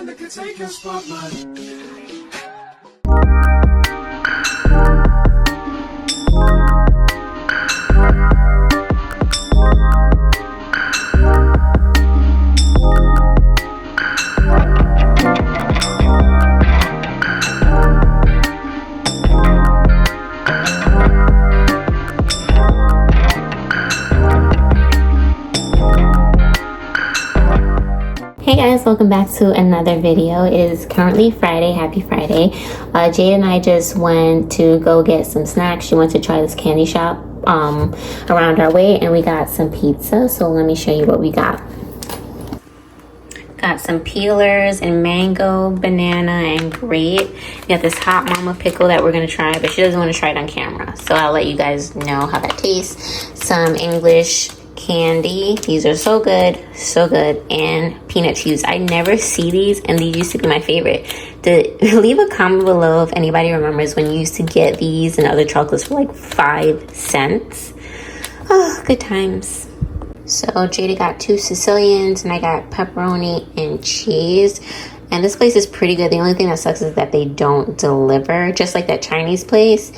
woman that can take your spotlight. Hey guys, welcome back to another video. It is currently Friday. Happy Friday. Jade and I just went to go get some snacks. She went to try this candy shop around our way, and we got some pizza. So let me show you what we got. Got some peelers and mango, banana, and grape. We got this hot mama pickle that we're gonna try, but she doesn't want to try it on camera, so I'll let you guys know how that tastes. Some English candy. These are so good, and peanut chews. I never see these, and these used to be my favorite. Leave a comment below if anybody remembers when you used to get these and other chocolates for like 5 cents. Oh, good times. So Jada got 2 Sicilians, and I got pepperoni and cheese. And this place is pretty good. The only thing that sucks is that they don't deliver, just like that Chinese place.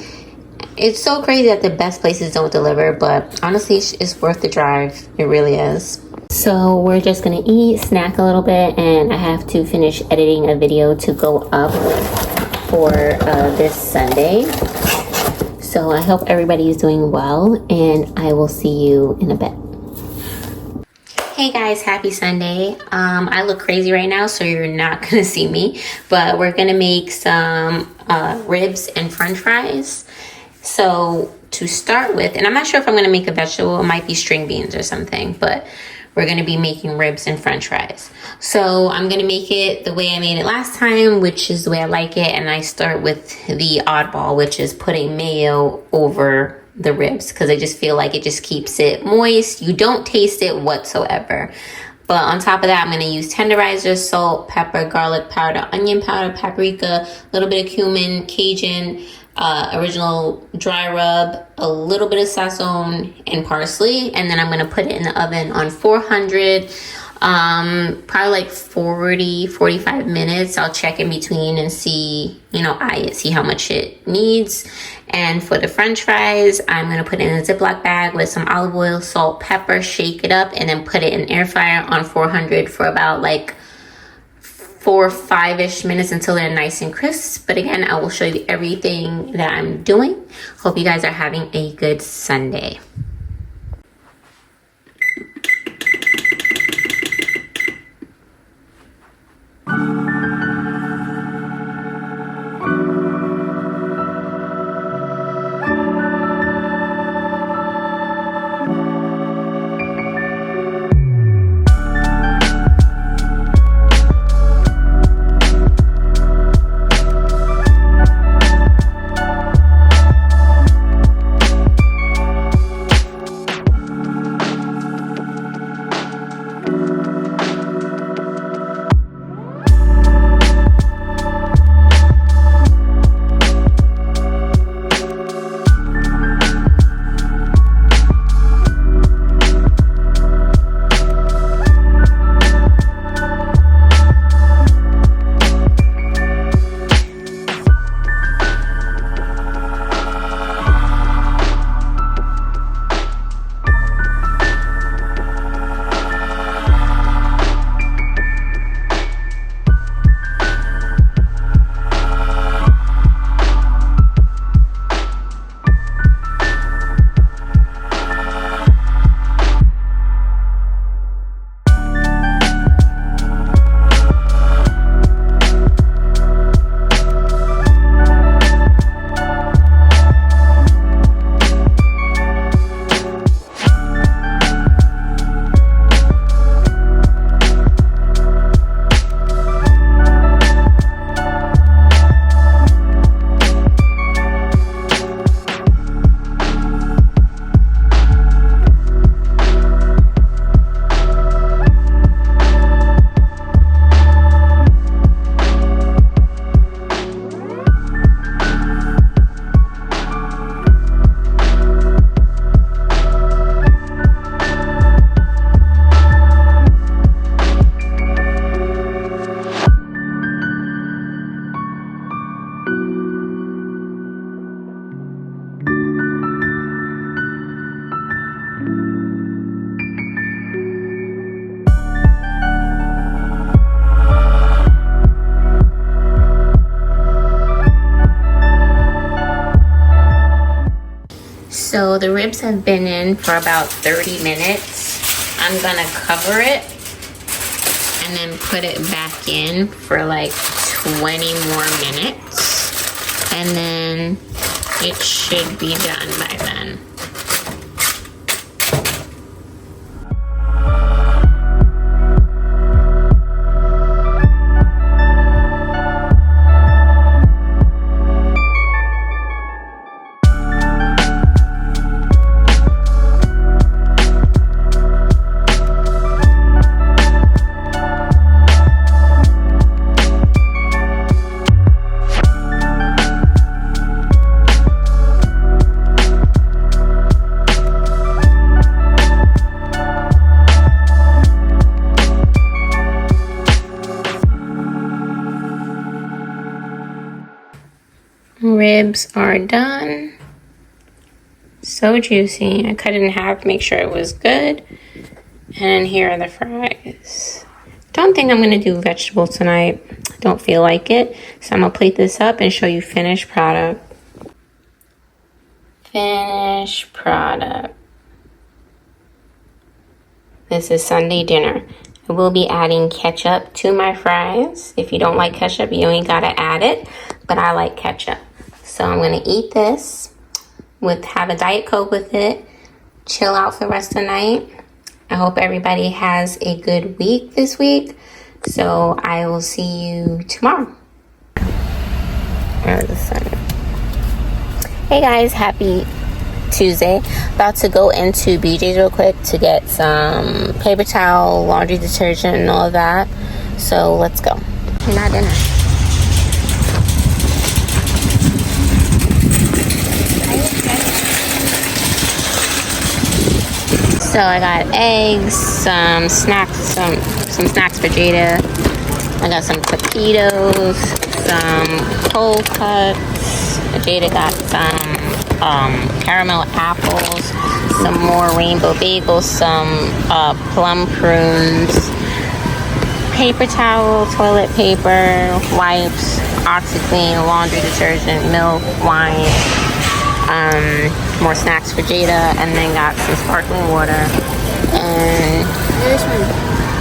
It's so crazy that the best places don't deliver, but honestly, it's worth the drive. It really is. So we're just gonna eat, snack a little bit, and I have to finish editing a video to go up for this Sunday. So I hope everybody is doing well, and I will see you in a bit. Hey guys, happy Sunday. I look crazy right now, so you're not gonna see me, but we're gonna make some ribs and french fries. So to start with, and I'm not sure if I'm going to make a vegetable, it might be string beans or something, but we're going to be making ribs and french fries. So I'm going to make it the way I made it last time, which is the way I like it. And I start with the oddball, which is putting mayo over the ribs, because I just feel like it just keeps it moist. You don't taste it whatsoever. But on top of that, I'm going to use tenderizer, salt, pepper, garlic powder, onion powder, paprika, a little bit of cumin, Cajun, original dry rub, a little bit of sazon, and parsley. And then I'm going to put it in the oven on 400, probably like 45 minutes. I'll check in between and see, see how much it needs. And for the french fries, I'm going to put it in a Ziploc bag with some olive oil, salt, pepper, shake it up, and then put it in air fryer on 400 for about like 4 or 5-ish minutes until they're nice and crisp. But again, I will show you everything that I'm doing. Hope you guys are having a good Sunday. the ribs have been in for about 30 minutes. I'm gonna cover it and then put it back in for like 20 more minutes. And then it should be done by then. Ribs are done. So juicy. I cut it in half to make sure it was good. And here are the fries. Don't think I'm going to do vegetables tonight. Don't feel like it. So I'm going to plate this up and show you finished product. Finished product. This is Sunday dinner. I will be adding ketchup to my fries. If you don't like ketchup, you ain't got to add it. But I like ketchup. So I'm going to eat this, have a Diet Coke with it, chill out for the rest of the night. I hope everybody has a good week this week. So I will see you tomorrow. Where's the sun? Hey guys, happy Tuesday. About to go into BJ's real quick to get some paper towel, laundry detergent, and all of that. So let's go. Not dinner. So I got eggs, some snacks for Jada. I got some taquitos, some cold cuts. Jada got some caramel apples, some more rainbow bagels, some plum prunes, paper towel, toilet paper, wipes, OxyClean, laundry detergent, milk, wine. More snacks for Jada, and then got some sparkling water. And this one,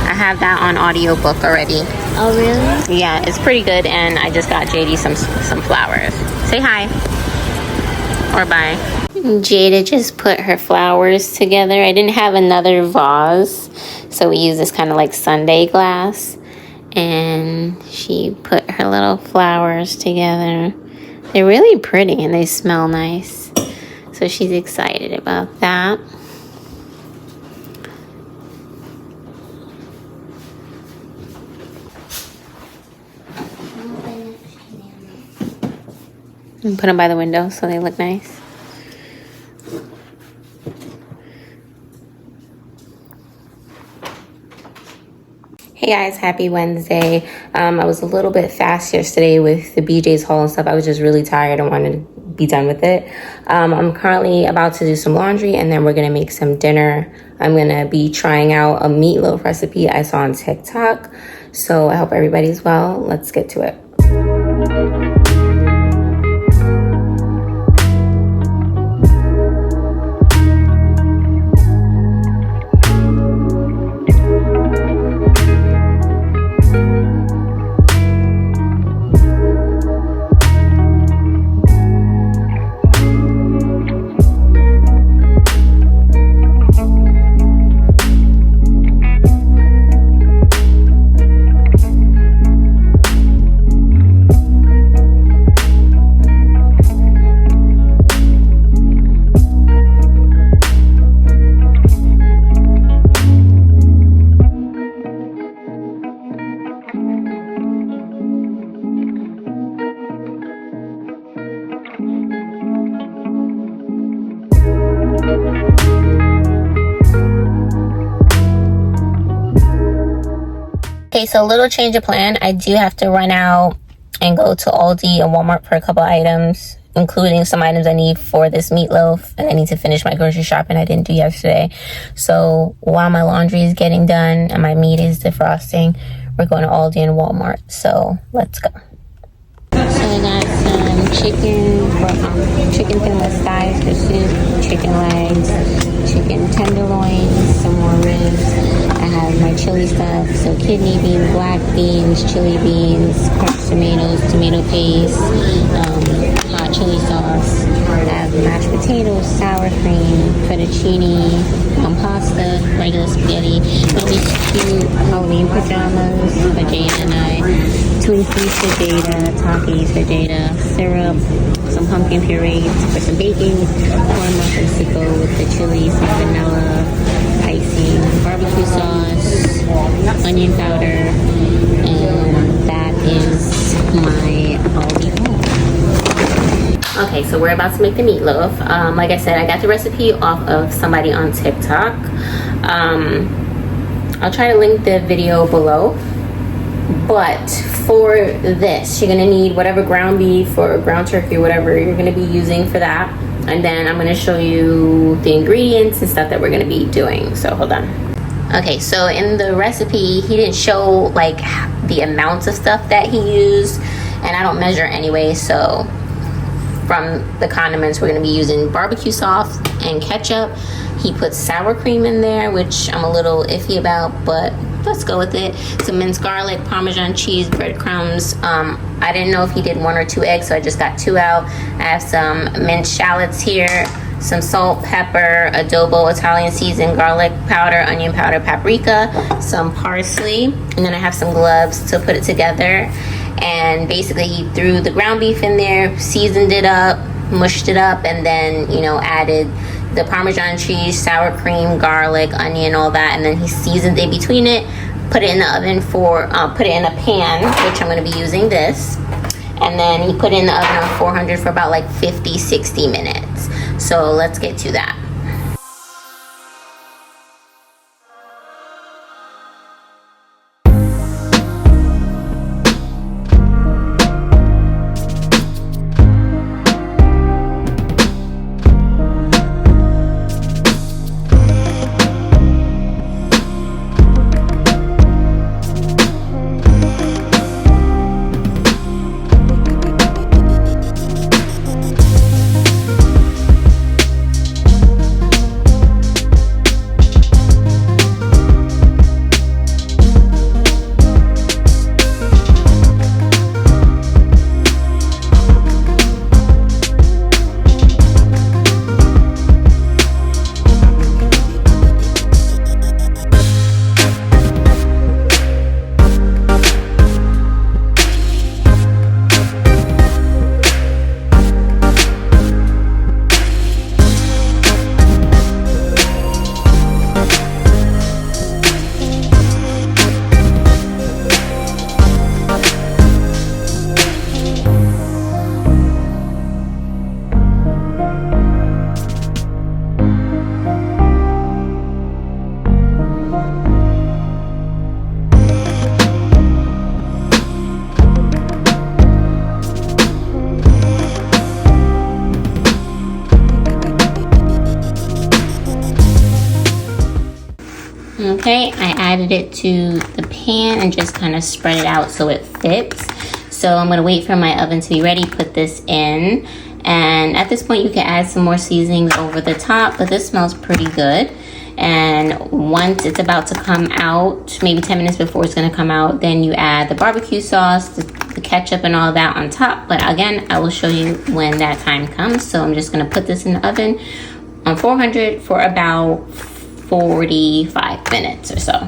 I have that on audiobook already. Oh really? Yeah, it's pretty good. And I just got JD some flowers. Say hi or bye. Jada just put her flowers together. I didn't have another vase, so we use this kind of like sundae glass, and she put her little flowers together. They're really pretty and they smell nice. So she's excited about that. And put them by the window so they look nice. Hey guys, happy Wednesday. I was a little bit fast yesterday with the BJ's haul and stuff. I was just really tired and wanted to be done with it. I'm currently about to do some laundry, and then we're gonna make some dinner. I'm gonna be trying out a meatloaf recipe I saw on TikTok. So I hope everybody's well. Let's get to it. Okay, so a little change of plan. I do have to run out and go to Aldi and Walmart for a couple items, including some items I need for this meatloaf, and I need to finish my grocery shopping I didn't do yesterday. So while my laundry is getting done and my meat is defrosting, we're going to Aldi and Walmart. So let's go. So I got some chicken finless thighs for soup, chicken legs, chicken tenderloins, some more ribs. I have my chili stuff, so kidney beans, black beans, chili beans, crushed tomatoes, tomato paste, hot chili sauce. I have mashed potatoes, sour cream, fettuccine, pasta, regular spaghetti, all these cute Halloween pajamas for Jada and I, Twinkies for Jada, Takis for Jada, syrup, some pumpkin puree for some baking, corn muffins to go with the chili, some vanilla, icing, barbecue sauce, onion powder, and that is my Aldi haul. Okay, so we're about to make the meatloaf. Like I said, I got the recipe off of somebody on TikTok. I'll try to link the video below. But for this, you're gonna need whatever ground beef or ground turkey, whatever you're gonna be using for that. And then I'm gonna show you the ingredients and stuff that we're gonna be doing. So hold on. Okay, so in the recipe, he didn't show like the amounts of stuff that he used, and I don't measure anyway, so from the condiments, we're going to be using barbecue sauce and ketchup. He put sour cream in there, which I'm a little iffy about, but let's go with it. Some minced garlic, Parmesan cheese, breadcrumbs. I didn't know if he did 1 or 2 eggs, so I just got 2 out. I have some minced shallots here, some salt, pepper, adobo, Italian seasoned garlic powder, onion powder, paprika, some parsley, and then I have some gloves to put it together. And basically he threw the ground beef in there, seasoned it up, mushed it up, and then, you know, added the Parmesan cheese, sour cream, garlic, onion, all that, and then he seasoned it between it, put it in the oven for, put it in a pan, which I'm going to be using this, and then he put it in the oven on 400 for about like 50-60 minutes. So let's get to that. Okay, I added it to the pan and just kind of spread it out so it fits. So I'm gonna wait for my oven to be ready, put this in, and at this point you can add some more seasonings over the top, but this smells pretty good. And once it's about to come out, maybe 10 minutes before it's gonna come out, then you add the barbecue sauce, the ketchup and all that on top. But again, I will show you when that time comes. So I'm just gonna put this in the oven on 400 for about 45 minutes or so.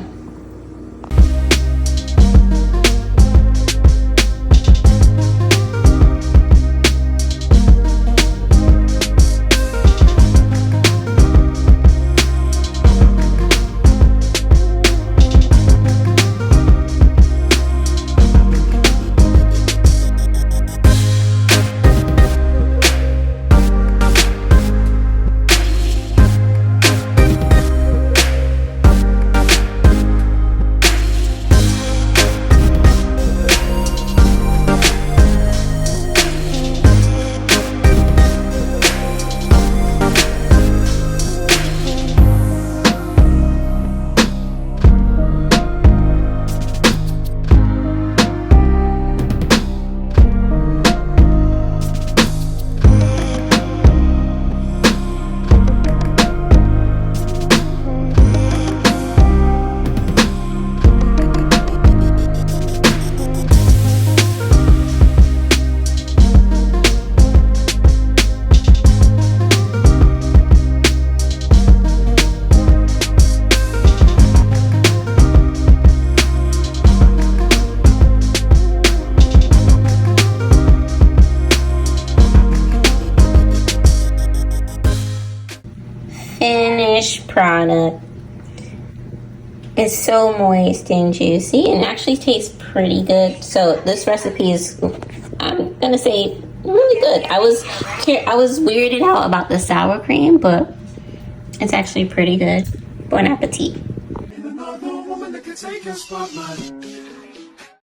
product. It's so moist and juicy and actually tastes pretty good. So this recipe is, I'm gonna say, really good. I was weirded out about the sour cream, but it's actually pretty good. Bon appetit. Another woman that can take your spotlight.